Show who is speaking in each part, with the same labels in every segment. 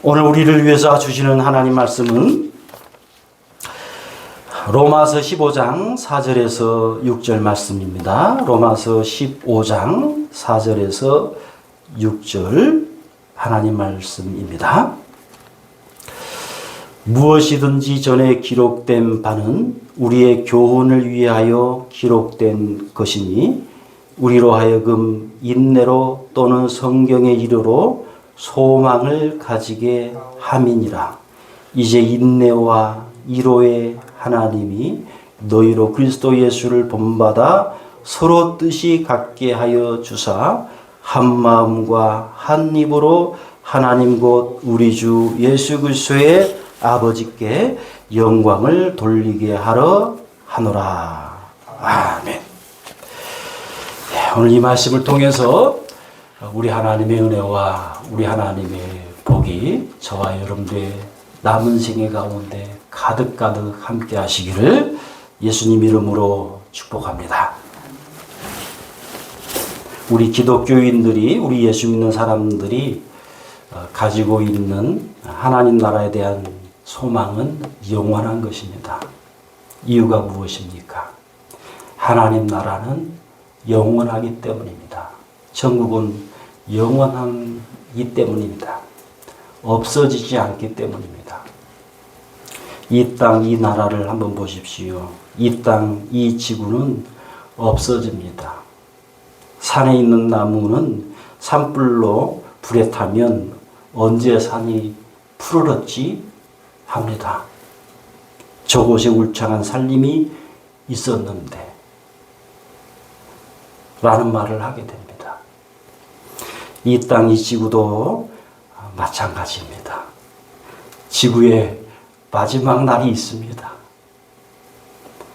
Speaker 1: 오늘 우리를 위해서 주시는 하나님 말씀은 로마서 15장 4절에서 6절 말씀입니다. 로마서 15장 4절에서 6절 하나님 말씀입니다. 무엇이든지 전에 기록된 바는 우리의 교훈을 위하여 기록된 것이니 우리로 하여금 인내로 또는 성경의 이르로 소망을 가지게 함이니라. 이제 인내와 이로의 하나님이 너희로 그리스도 예수를 본받아 서로 뜻이 같게 하여 주사 한 마음과 한 입으로 하나님 곧 우리 주 예수 그리스도의 아버지께 영광을 돌리게 하러 하노라. 아멘. 오늘 이 말씀을 통해서 우리 하나님의 은혜와 우리 하나님의 복이 저와 여러분들의 남은 생애 가운데 가득가득 함께 하시기를 예수님 이름으로 축복합니다. 우리 기독교인들이, 우리 예수 믿는 사람들이 가지고 있는 하나님 나라에 대한 소망은 영원한 것입니다. 이유가 무엇입니까? 하나님 나라는 영원하기 때문입니다. 천국은 영원하기 때문입니다. 없어지지 않기 때문입니다. 이 땅, 이 나라를 한번 보십시오. 이 땅, 이 지구는 없어집니다. 산에 있는 나무는 산불로 불에 타면 언제 산이 푸르렀지 합니다. 저곳에 울창한 산림이 있었는데 라는 말을 하게 됩니다. 이 땅, 이 지구도 마찬가지입니다. 지구에 마지막 날이 있습니다.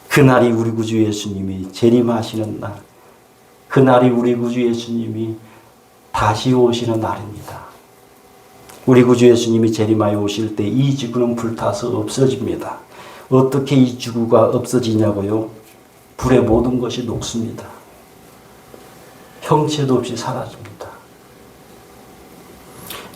Speaker 1: 그날이 우리 구주 예수님이 재림하시는 날, 그날이 우리 구주 예수님이 다시 오시는 날입니다. 우리 구주 예수님이 재림하여 오실 때 이 지구는 불타서 없어집니다. 어떻게 이 지구가 없어지냐고요? 불에 모든 것이 녹습니다. 형체도 없이 사라집니다.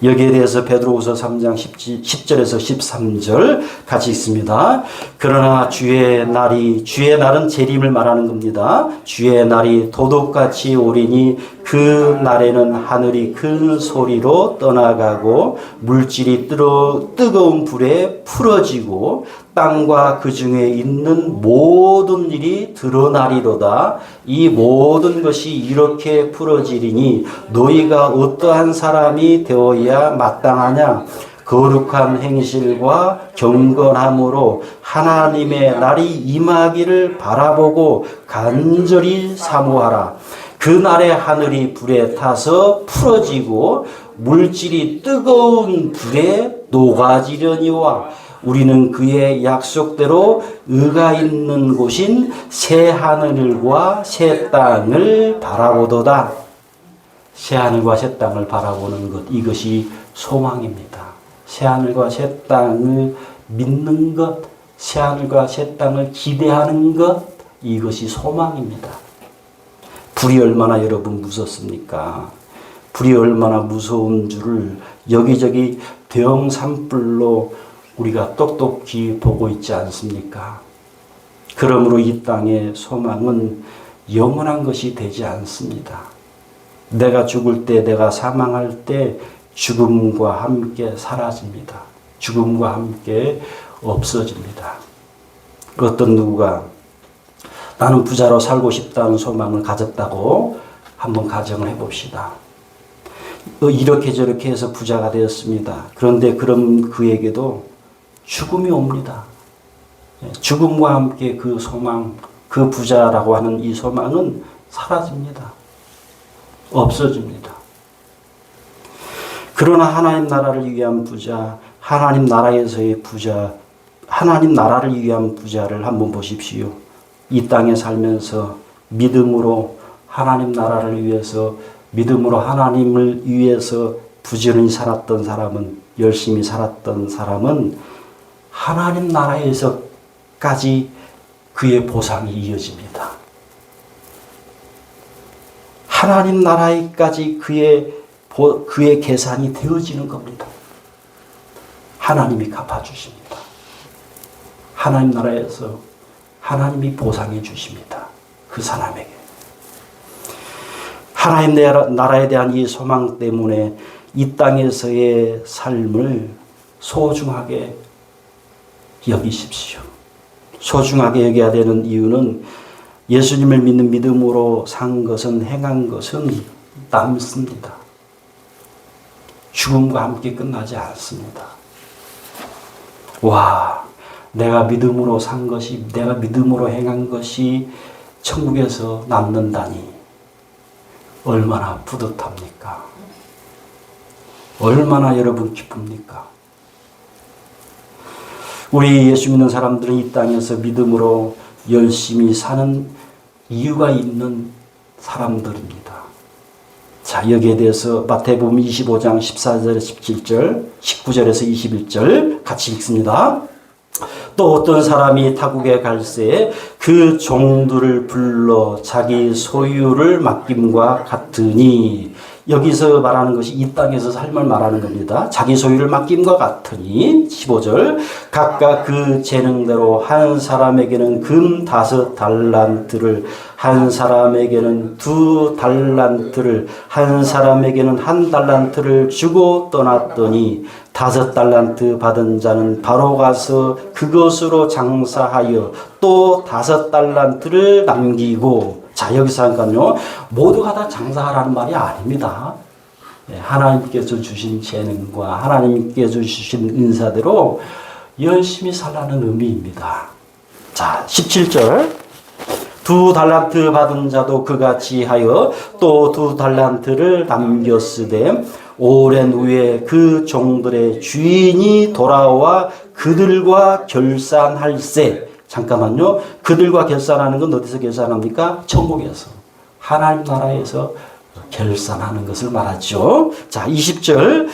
Speaker 1: 여기에 대해서 베드로후서 3장 10절에서 13절 같이 읽습니다. 그러나 주의 날은 재림을 말하는 겁니다. 주의 날이 도둑같이 오리니 그 날에는 하늘이 큰 소리로 떠나가고 물질이 뜨거운 불에 풀어지고 땅과 그 중에 있는 모든 일이 드러나리로다. 이 모든 것이 이렇게 풀어지리니 너희가 어떠한 사람이 되어야 마땅하냐? 거룩한 행실과 경건함으로 하나님의 날이 임하기를 바라보고 간절히 사모하라. 그날의 하늘이 불에 타서 풀어지고 물질이 뜨거운 불에 녹아지려니와 우리는 그의 약속대로 의가 있는 곳인 새 하늘과 새 땅을 바라보도다. 새 하늘과 새 땅을 바라보는 것, 이것이 소망입니다. 새 하늘과 새 땅을 믿는 것, 새 하늘과 새 땅을 기대하는 것, 이것이 소망입니다. 불이 얼마나 여러분 무섭습니까? 불이 얼마나 무서운 줄을 여기저기 대형 산불로 우리가 똑똑히 보고 있지 않습니까? 그러므로 이 땅의 소망은 영원한 것이 되지 않습니다. 내가 죽을 때, 내가 사망할 때 죽음과 함께 사라집니다. 죽음과 함께 없어집니다. 어떤 누구가 나는 부자로 살고 싶다는 소망을 가졌다고 한번 가정을 해봅시다. 이렇게 저렇게 해서 부자가 되었습니다. 그런데 그럼 그에게도 죽음이 옵니다. 죽음과 함께 그 소망, 그 부자라고 하는 이 소망은 사라집니다. 없어집니다. 그러나 하나님 나라를 위한 부자, 하나님 나라에서의 부자, 하나님 나라를 위한 부자를 한번 보십시오. 이 땅에 살면서 믿음으로 하나님 나라를 위해서, 믿음으로 하나님을 위해서 부지런히 살았던 사람은, 열심히 살았던 사람은 하나님 나라에서까지 그의 보상이 이어집니다. 하나님 나라에까지 그의 계산이 되어지는 겁니다. 하나님이 갚아주십니다. 하나님 나라에서 하나님이 보상해 주십니다. 그 사람에게. 하나님 나라에 대한 이 소망 때문에 이 땅에서의 삶을 소중하게 여기십시오. 소중하게 여겨야 되는 이유는 예수님을 믿는 믿음으로 산 것은, 행한 것은 남습니다. 죽음과 함께 끝나지 않습니다. 와, 내가 믿음으로 산 것이, 내가 믿음으로 행한 것이 천국에서 남는다니 얼마나 뿌듯합니까? 얼마나 여러분 기쁩니까? 우리 예수 믿는 사람들은 이 땅에서 믿음으로 열심히 사는 이유가 있는 사람들입니다. 자, 여기에 대해서 마태복음 25장 14절에서 17절, 19절에서 21절 같이 읽습니다. 또 어떤 사람이 타국에 갈새 그 종들을 불러 자기 소유를 맡김과 같으니, 여기서 말하는 것이 이 땅에서 삶을 말하는 겁니다. 자기 소유를 맡김과 같으니 15절 각각 그 재능대로 한 사람에게는 금 5달란트를, 한 사람에게는 2달란트를, 한 사람에게는 1달란트를 주고 떠났더니 5달란트 받은 자는 바로 가서 그것으로 장사하여 또 5달란트를 남기고. 자, 여기서 잠깐요. 모두가 다 장사하라는 말이 아닙니다. 하나님께서 주신 재능과 하나님께서 주신 은사대로 열심히 살라는 의미입니다. 자, 17절. 2달란트 받은 자도 그같이 하여 또 2달란트를 남겼으되 오랜 후에 그 종들의 주인이 돌아와 그들과 결산할세. 잠깐만요. 그들과 결산하는 건 어디서 결산합니까? 천국에서. 하나님 나라에서 결산하는 것을 말하죠. 자, 20절.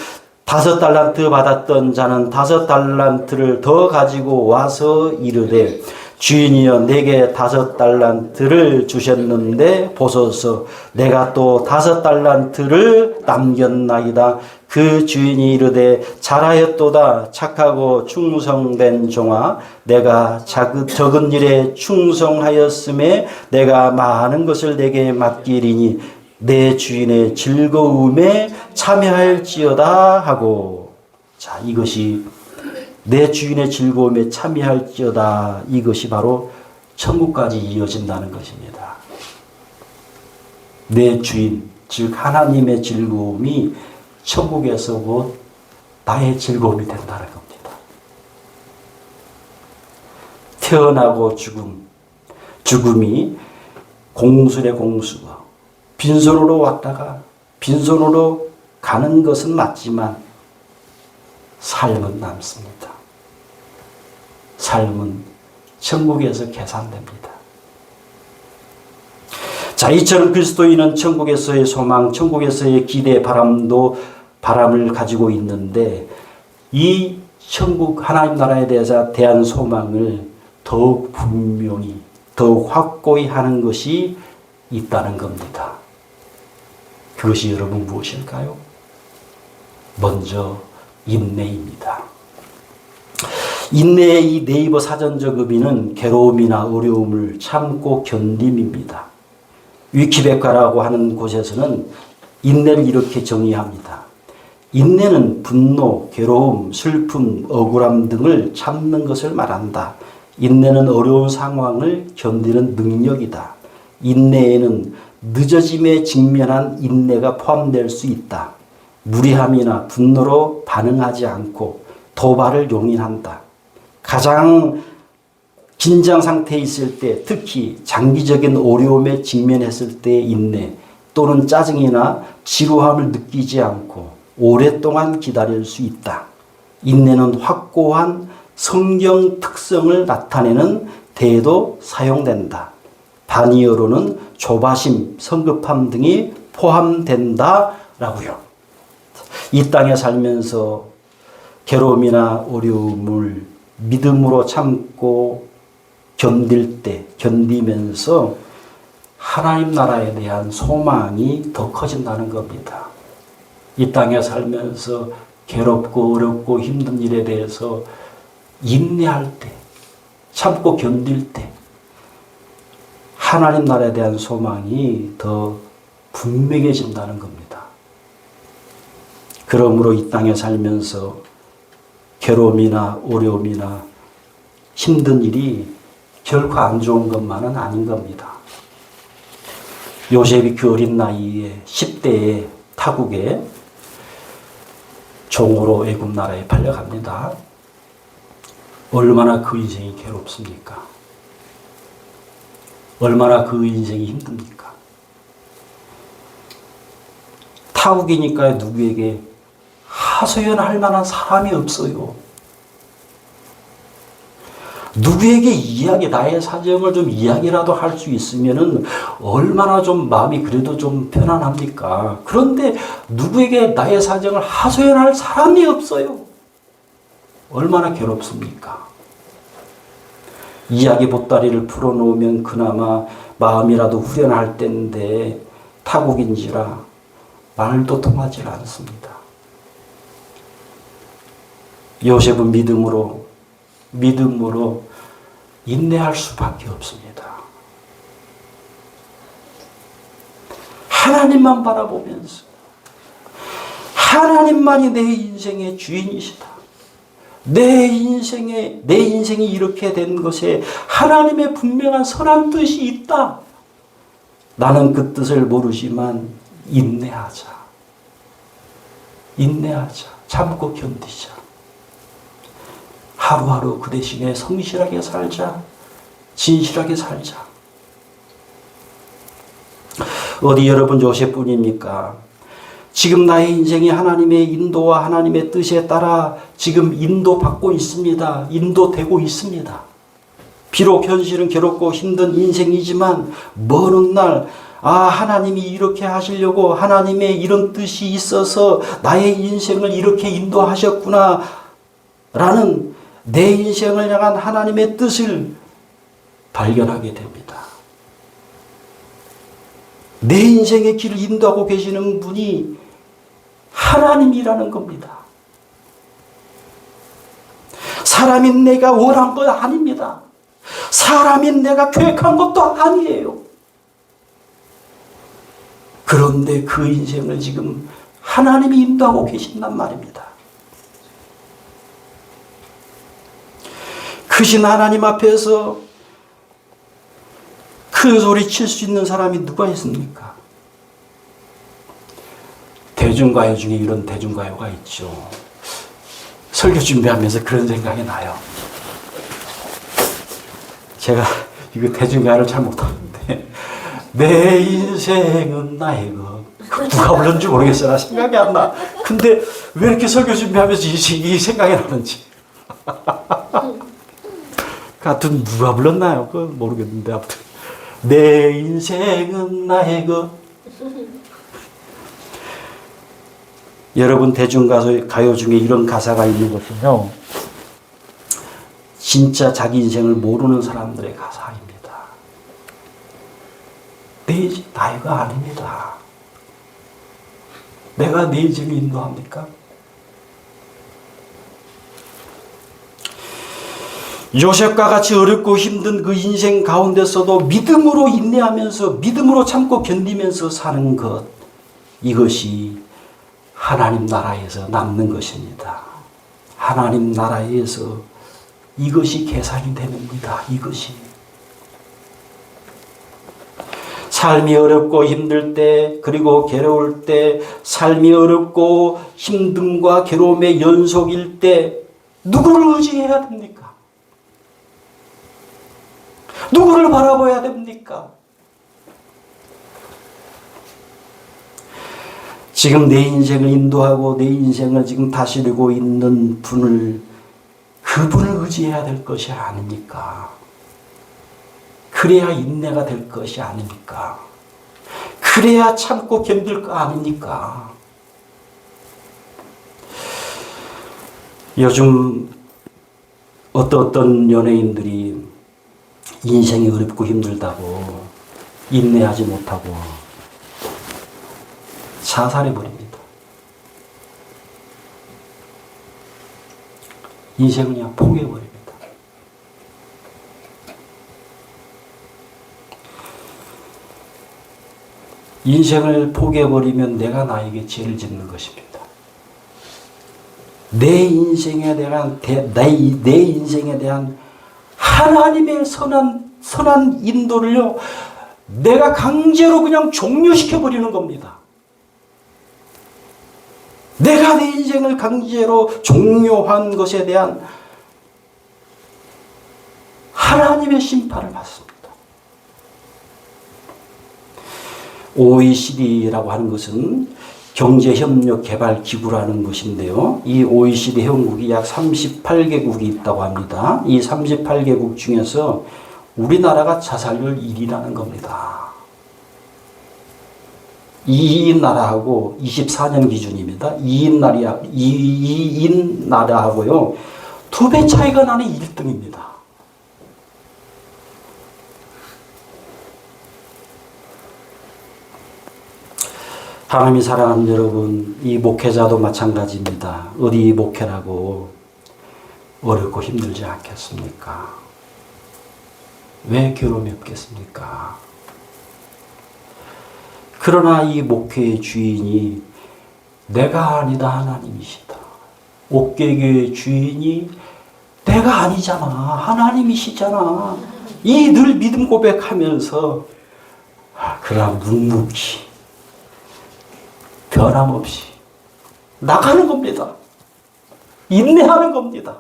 Speaker 1: 5달란트 받았던 자는 5달란트를 더 가지고 와서 이르되 주인이여 내게 5달란트를 주셨는데 보소서 내가 또 5달란트를 남겼나이다. 그 주인이 이르되 잘하였도다 착하고 충성된 종아, 내가 적은 일에 충성하였음에 내가 많은 것을 내게 맡기리니 내 주인의 즐거움에 참여할지어다 하고. 자, 이것이 내 주인의 즐거움에 참여할지어다, 이것이 바로 천국까지 이어진다는 것입니다. 내 주인, 즉 하나님의 즐거움이 천국에서 곧 나의 즐거움이 된다는 겁니다. 태어나고 죽음이 공술의 공수가 빈손으로 왔다가 빈손으로 가는 것은 맞지만 삶은 남습니다. 삶은 천국에서 계산됩니다. 자, 이처럼 그리스도인은 천국에서의 소망, 천국에서의 기대, 바람을 가지고 있는데 이 천국 하나님 나라에 대한 소망을 더욱 분명히, 더욱 확고히 하는 것이 있다는 겁니다. 그것이 여러분 무엇일까요? 먼저 인내입니다. 인내의 이 네이버 사전적 의미는 괴로움이나 어려움을 참고 견딤입니다. 위키백과라고 하는 곳에서는 인내를 이렇게 정의합니다. 인내는 분노, 괴로움, 슬픔, 억울함 등을 참는 것을 말한다. 인내는 어려운 상황을 견디는 능력이다. 인내에는 늦어짐에 직면한 인내가 포함될 수 있다. 무리함이나 분노로 반응하지 않고 도발을 용인한다. 가장 긴장 상태에 있을 때, 특히 장기적인 어려움에 직면했을 때의 인내 또는 짜증이나 지루함을 느끼지 않고 오랫동안 기다릴 수 있다. 인내는 확고한 성경 특성을 나타내는 데에도 사용된다. 반이어로는 조바심, 성급함 등이 포함된다라고요. 이 땅에 살면서 괴로움이나 어려움을 믿음으로 참고 견디면서 하나님 나라에 대한 소망이 더 커진다는 겁니다. 이 땅에 살면서 괴롭고 어렵고 힘든 일에 대해서 인내할 때, 참고 견딜 때 하나님 나라에 대한 소망이 더 분명해진다는 겁니다. 그러므로 이 땅에 살면서 괴로움이나 어려움이나 힘든 일이 결코 안 좋은 것만은 아닌 겁니다. 요셉이 그 어린 나이에 10대에 타국에 종으로 애굽 나라에 팔려갑니다. 얼마나 그 인생이 괴롭습니까? 얼마나 그 인생이 힘듭니까? 타국이니까 누구에게 하소연할 만한 사람이 없어요. 누구에게 나의 사정을 좀 이야기라도 할 수 있으면은 얼마나 좀 마음이 그래도 좀 편안합니까? 그런데 누구에게 나의 사정을 하소연할 사람이 없어요. 얼마나 괴롭습니까? 이야기 보따리를 풀어놓으면 그나마 마음이라도 후련할 때인데 타국인지라 말도 통하지 않습니다. 요셉은 믿음으로 인내할 수밖에 없습니다. 하나님만 바라보면서 하나님만이 내 인생의 주인이시다. 내 인생이 이렇게 된 것에 하나님의 분명한 선한 뜻이 있다. 나는 그 뜻을 모르지만 인내하자. 참고 견디자. 하루하루 그 대신에 성실하게 살자. 진실하게 살자. 어디 여러분 요셉뿐입니까? 지금 나의 인생이 하나님의 인도와 하나님의 뜻에 따라 지금 인도받고 있습니다. 인도되고 있습니다. 비록 현실은 괴롭고 힘든 인생이지만 먼 훗날 하나님이 이렇게 하시려고 하나님의 이런 뜻이 있어서 나의 인생을 이렇게 인도하셨구나 라는 내 인생을 향한 하나님의 뜻을 발견하게 됩니다. 내 인생의 길을 인도하고 계시는 분이 하나님이라는 겁니다. 사람이 내가 원한 것 아닙니다. 사람이 내가 계획한 것도 아니에요. 그런데 그 인생을 지금 하나님이 인도하고 계신단 말입니다. 크신 하나님 앞에서 큰 소리 칠 수 있는 사람이 누가 있습니까? 대중가요 중에 이런 대중가요가 있죠. 설교 준비하면서 그런 생각이 나요. 제가 이거 대중가요를 잘 못하는데 내 인생은 나의 것. 누가 불렀는지 모르겠어요. 나 생각이 안 나. 근데 왜 이렇게 설교 준비하면서 이 생각이 나는지. 하여튼 누가 불렀나요? 그건 모르겠는데 아무튼 내 인생은 나의 것. 여러분 대중가요 중에 이런 가사가 있는 것은요, 진짜 자기 인생을 모르는 사람들의 가사입니다. 내 인생 나의 것 아닙니다. 내가 내 인생을 인도합니까? 요셉과 같이 어렵고 힘든 그 인생 가운데서도 믿음으로 인내하면서 믿음으로 참고 견디면서 사는 것, 이것이 하나님 나라에서 남는 것입니다. 하나님 나라에서 이것이 계산이 됩니다. 이것이 삶이 어렵고 힘들 때, 그리고 괴로울 때, 삶이 어렵고 힘듦과 괴로움의 연속일 때 누구를 의지해야 됩니까? 누구를 바라봐야 됩니까? 지금 내 인생을 인도하고 내 인생을 지금 다스리고 있는 그분을 의지해야 될 것이 아닙니까? 그래야 인내가 될 것이 아닙니까? 그래야 참고 견딜 거 아닙니까? 요즘 어떤 연예인들이 인생이 어렵고 힘들다고 인내하지 못하고 자살해버립니다. 인생을 그냥 포기해버립니다. 인생을 포기해버리면 내가 나에게 죄를 짓는 것입니다. 내 인생에 대한 하나님의 선한 인도를요, 내가 강제로 그냥 종료시켜버리는 겁니다. 내가 내 인생을 강제로 종료한 것에 대한 하나님의 심판을 받습니다. OECD라고 하는 것은 경제협력개발기구라는 것인데요. 이 OECD 회원국이 약 38개국이 있다고 합니다. 이 38개국 중에서 우리나라가 자살률 1위라는 겁니다. 2인 나라하고 24년 기준입니다. 2인 나라하고요. 2배 차이가 나는 1등입니다. 하나님이 사랑하는 여러분, 이 목회자도 마찬가지입니다. 어디 목회라고 어렵고 힘들지 않겠습니까? 왜 괴로움이 없겠습니까? 그러나 이 목회의 주인이 내가 아니다 하나님이시다. 옥계교의 주인이 내가 아니잖아 하나님이시잖아. 이 늘 믿음 고백하면서 그러나 묵묵히 변함없이 나가는 겁니다. 인내하는 겁니다.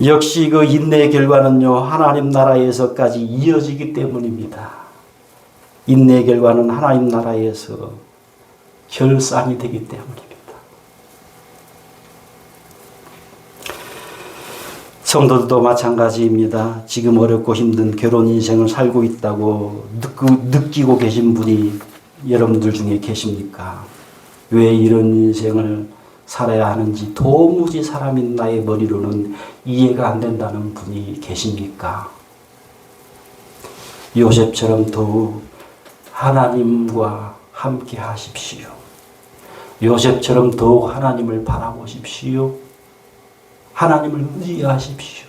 Speaker 1: 역시 그 인내의 결과는요, 하나님 나라에서까지 이어지기 때문입니다. 인내의 결과는 하나님 나라에서 결산이 되기 때문입니다. 성도들도 마찬가지입니다. 지금 어렵고 힘든 결혼 인생을 살고 있다고 느끼고 계신 분이 여러분들 중에 계십니까? 왜 이런 인생을 살아야 하는지 도무지 사람인 나의 머리로는 이해가 안 된다는 분이 계십니까? 요셉처럼 더욱 하나님과 함께 하십시오. 요셉처럼 더욱 하나님을 바라보십시오. 하나님을 의지하십시오.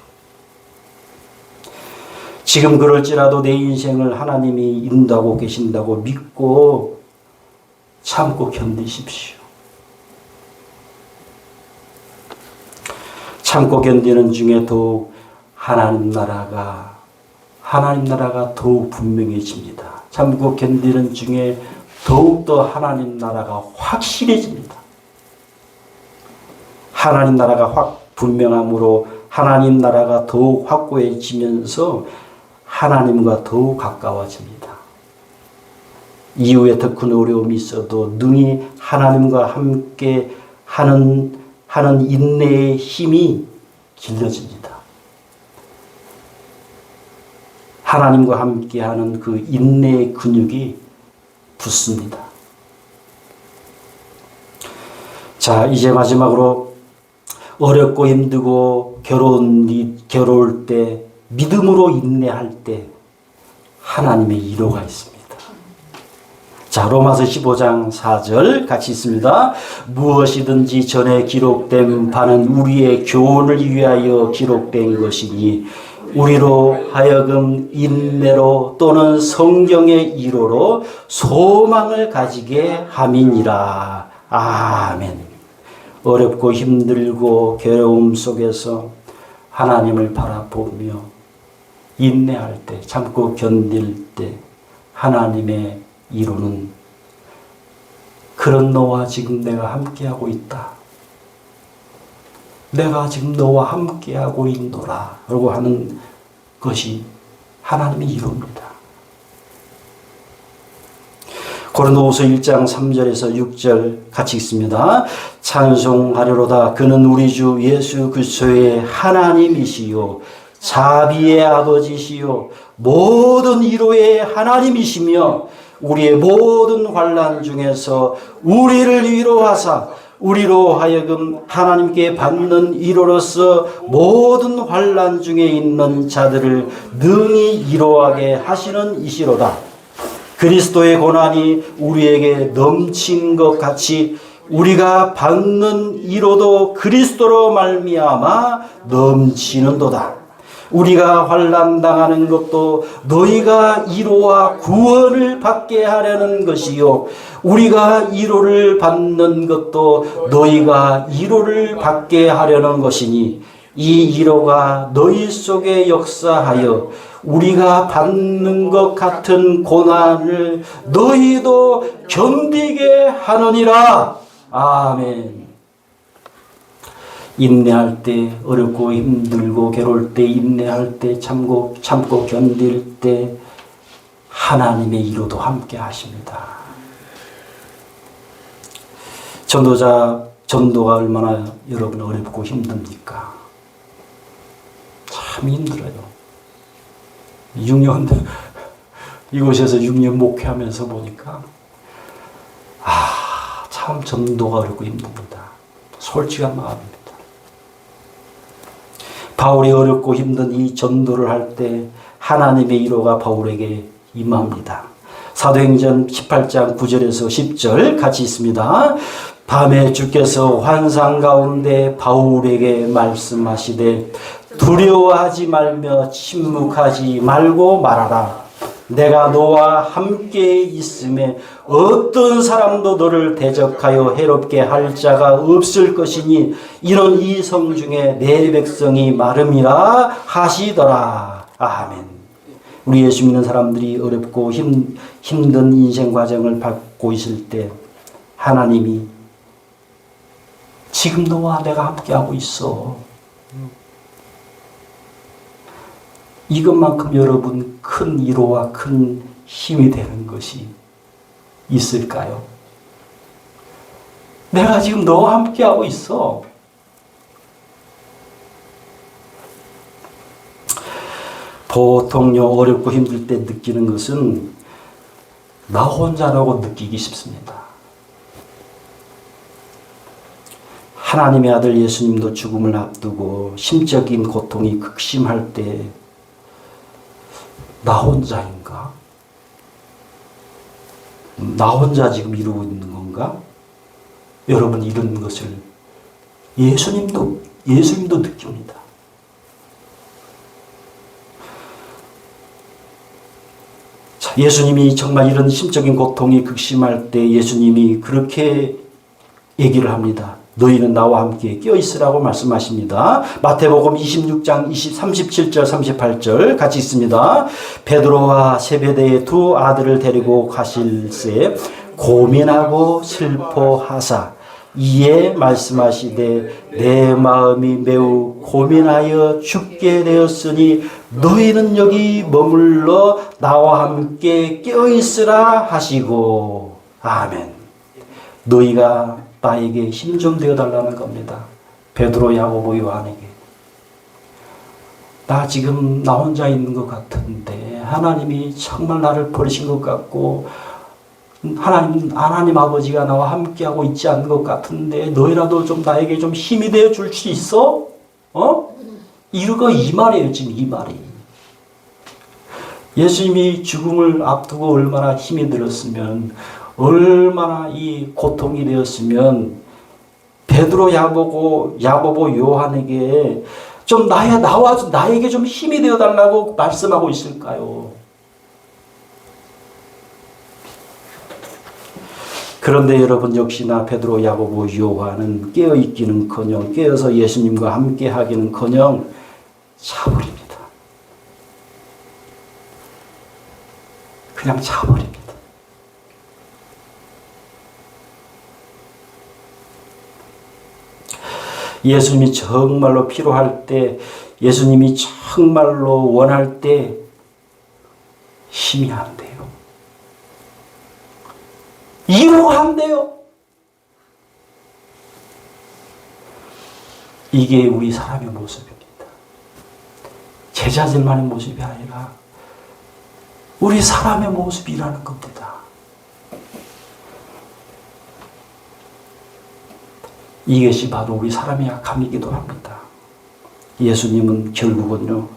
Speaker 1: 지금 그럴지라도 내 인생을 하나님이 인도하고 계신다고 믿고 참고 견디십시오. 참고 견디는 중에 더욱 하나님 나라가 더욱 분명해집니다. 참고 견디는 중에 더욱더 하나님 나라가 확실해집니다. 하나님 나라가 확 분명함으로 하나님 나라가 더욱 확고해지면서 하나님과 더욱 가까워집니다. 이후에 더 큰 어려움이 있어도 능히 하나님과 함께 하는 인내의 힘이 길러집니다. 하나님과 함께하는 그 인내의 근육이 붙습니다. 자, 이제 마지막으로 어렵고 힘들고 괴로울 때 믿음으로 인내할 때 하나님의 위로가 있습니다. 자, 로마서 15장 4절 같이 있습니다. 무엇이든지 전에 기록된 바는 우리의 교훈을 위하여 기록된 것이니 우리로 하여금 인내로 또는 성경의 이로로 소망을 가지게 함이니라. 아멘. 어렵고 힘들고 괴로움 속에서 하나님을 바라보며 인내할 때, 참고 견딜 때 하나님의 이루는 그런 너와 지금 내가 함께하고 있다. 내가 지금 너와 함께하고 있노라 라고 하는 것이 하나님의 이루입니다. 고린도후서 1장 3절에서 6절 같이 읽습니다. 찬송하려로다. 그는 우리 주 예수 그리스도의 하나님이시요 자비의 아버지시요 모든 위로의 하나님이시며 우리의 모든 환난 중에서 우리를 위로하사 우리로 하여금 하나님께 받는 위로로서 모든 환난 중에 있는 자들을 능히 위로하게 하시는 이시로다. 그리스도의 고난이 우리에게 넘친 것 같이 우리가 받는 위로도 그리스도로 말미암아 넘치는도다. 우리가 환난 당하는 것도 너희가 위로와 구원을 받게 하려는 것이요, 우리가 위로를 받는 것도 너희가 위로를 받게 하려는 것이니, 이 위로가 너희 속에 역사하여 우리가 받는 것 같은 고난을 너희도 견디게 하느니라. 아멘. 인내할 때, 어렵고 힘들고 괴로울 때, 인내할 때, 참고 견딜 때 하나님의 위로도 함께 하십니다. 전도가 얼마나 여러분 어렵고 힘듭니까? 참 힘들어요. 6년 이곳에서 6년 목회하면서 보니까 참 전도가 어렵고 힘듭니다. 솔직한 마음입니다. 바울이 어렵고 힘든 이 전도를 할 때 하나님의 위로가 바울에게 임합니다. 사도행전 18장 9절에서 10절 같이 있습니다. 밤에 주께서 환상 가운데 바울에게 말씀하시되 두려워하지 말며 침묵하지 말고 말하라. 내가 너와 함께 있음에 어떤 사람도 너를 대적하여 해롭게 할 자가 없을 것이니 이는 이 성 중에 내 백성이 마름이라 하시더라. 아멘. 우리 예수 믿는 사람들이 어렵고 힘든 인생 과정을 받고 있을 때 하나님이 지금 너와 내가 함께하고 있어. 이것만큼 여러분 큰 위로와 큰 힘이 되는 것이 있을까요? 내가 지금 너와 함께하고 있어. 보통요, 어렵고 힘들 때 느끼는 것은 나 혼자라고 느끼기 쉽습니다. 하나님의 아들 예수님도 죽음을 앞두고 심적인 고통이 극심할 때 나 혼자인가? 나 혼자 지금 이루고 있는 건가? 여러분, 이런 것을 예수님도 느낍니다. 자, 예수님이 정말 이런 심적인 고통이 극심할 때 예수님이 그렇게 얘기를 합니다. 너희는 나와 함께 껴있으라고 말씀하십니다. 마태복음 26장 37절 38절 같이 있습니다. 베드로와 세베대의 두 아들을 데리고 가실새 고민하고 슬퍼하사 이에 말씀하시되 내 마음이 매우 고민하여 죽게 되었으니 너희는 여기 머물러 나와 함께 껴있으라 하시고. 아멘. 너희가 나에게 힘 좀 되어달라는 겁니다. 베드로, 야고보, 요한에게. 나 지금 나 혼자 있는 것 같은데 하나님이 정말 나를 버리신 것 같고 하나님 아버지가 나와 함께하고 있지 않는 것 같은데 너희라도 좀 나에게 좀 힘이 되어 줄 수 있어? 이거 이 말이에요. 지금 이 말이. 예수님이 죽음을 앞두고 얼마나 힘이 들었으면, 얼마나 이 고통이 되었으면 베드로, 야고보, 요한에게 좀 나에게 좀 힘이 되어 달라고 말씀하고 있을까요? 그런데 여러분, 역시나 베드로, 야고보, 요한은 깨어있기는커녕 깨어서 예수님과 함께 하기는커녕 자버립니다. 그냥 자버립니다. 예수님이 정말로 필요할 때, 예수님이 정말로 원할 때 힘이 안 돼요. 위로가 안 돼요. 이게 우리 사람의 모습입니다. 제자들만의 모습이 아니라 우리 사람의 모습이라는 겁니다. 이것이 바로 우리 사람의 약함이기도 합니다. 예수님은 결국은요,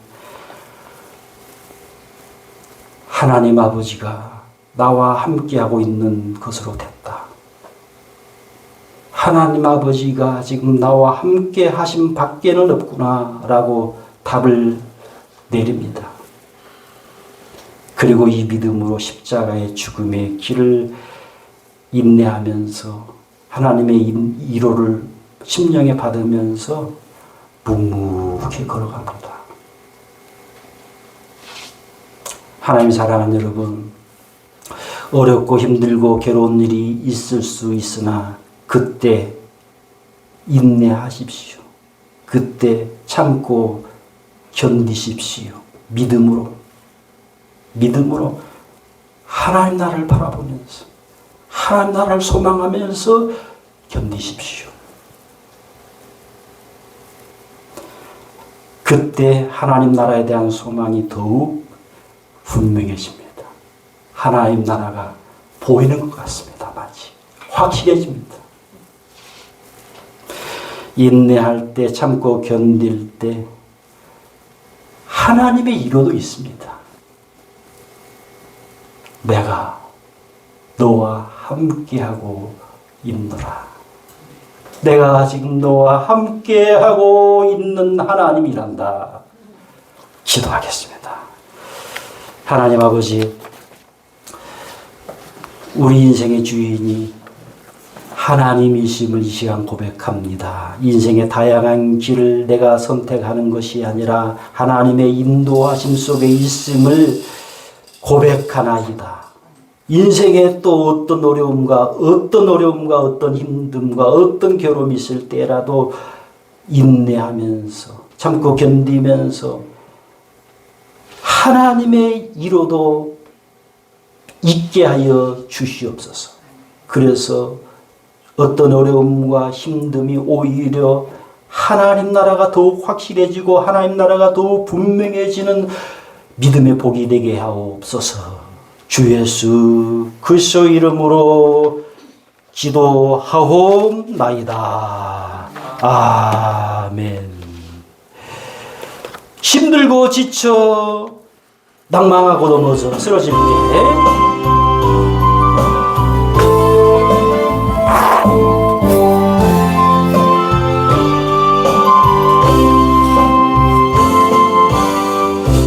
Speaker 1: 하나님 아버지가 나와 함께하고 있는 것으로 됐다. 하나님 아버지가 지금 나와 함께 하심 밖에는 없구나 라고 답을 내립니다. 그리고 이 믿음으로 십자가의 죽음의 길을 인내하면서 하나님의 위로를 심령에 받으면서 묵묵히 걸어갑니다. 하나님 사랑하는 여러분, 어렵고 힘들고 괴로운 일이 있을 수 있으나 그때 인내하십시오. 그때 참고 견디십시오. 믿음으로 하나님 나라를 바라보면서 하나님 나라를 소망하면서 견디십시오. 그때 하나님 나라에 대한 소망이 더욱 분명해집니다. 하나님 나라가 보이는 것 같습니다. 마치 확실해집니다. 인내할 때, 참고 견딜 때 하나님의 위로도 있습니다. 내가 너와 함께하고 있노라. 내가 지금 너와 함께하고 있는 하나님이란다. 기도하겠습니다. 하나님 아버지, 우리 인생의 주인이 하나님이심을 이 시간 고백합니다. 인생의 다양한 길을 내가 선택하는 것이 아니라 하나님의 인도하심 속에 있음을 고백하나이다. 인생에 또 어떤 어려움과 어떤 힘듦과 어떤 괴로움이 있을 때라도 인내하면서 참고 견디면서 하나님의 위로도 있게 하여 주시옵소서. 그래서 어떤 어려움과 힘듦이 오히려 하나님 나라가 더욱 확실해지고 하나님 나라가 더욱 분명해지는 믿음의 복이 되게 하옵소서. 주 예수 그리스도 이름으로 기도하옵나이다. 아멘. 힘들고 지쳐 낭망하고 넘어져 쓰러질 때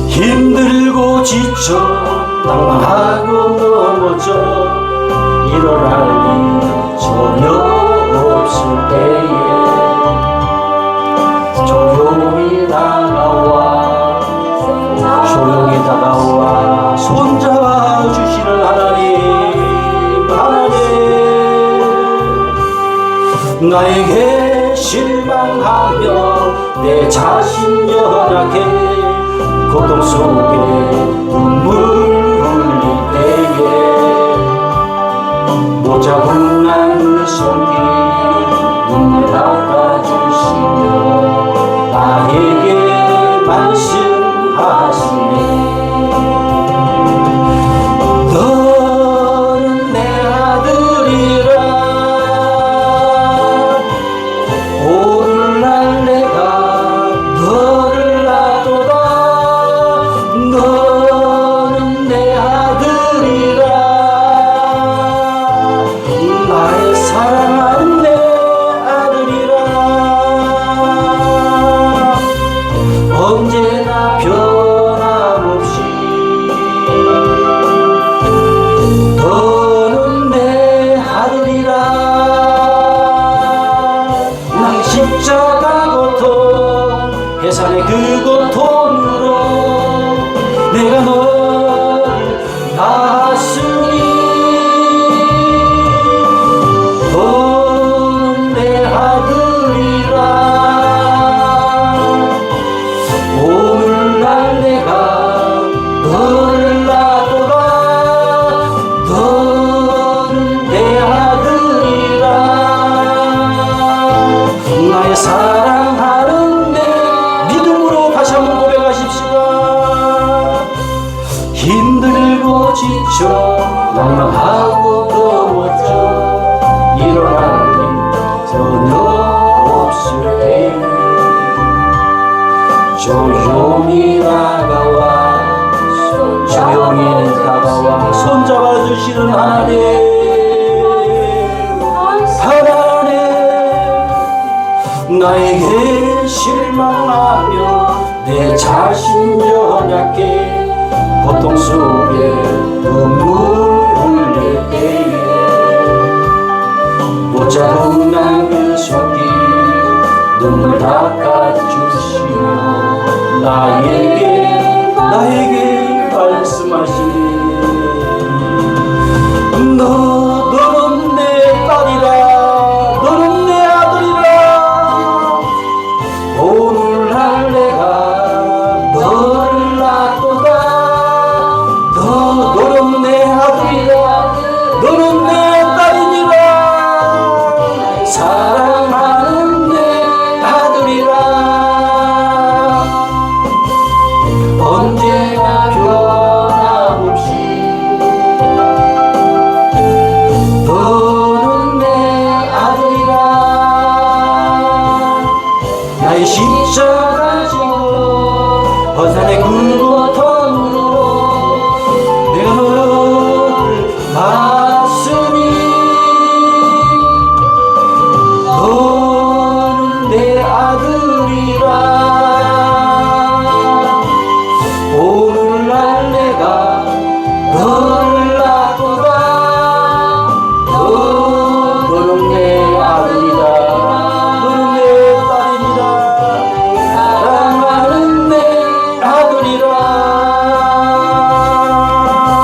Speaker 1: 힘들고 지쳐 낭망하고 넘어져 일어날 일 전혀 없을 때에 조용히 다가와 손잡아 주시는 하나님 나에게 실망하며 내 자신 연약해 고통 속에 눈물 흘릴 때에 모자분한 손길 눈물 닦아주시며 나에게 말씀하시네. 너는 내 아들이라 오늘날 내가 너를 놔도다. 너는 내 아들이라 나의 사랑하는 내 아들이라 언제나 변함없이 너는 내 아들이라 나의 십자가 고통 해산의 그 고통으로 내가 너를 낳았으니 너는 내 아들이라 오늘날 내가 너를 놔도다. 너는 내 아들이라 나의 사랑하는 내 믿음으로 다시 한번 고백하십시다. 힘들고 지쳐 낭망하고 넘어져 일어날 일 전혀 없을 때에 조용히 다가와 손잡아 주시는 하나님 나에게 실망하며 내 자신 연약해 고통 속에 눈물 흘릴 때에 붙잡은 나의 손길 눈물 닦아주시며 나에게 말씀하시네. 너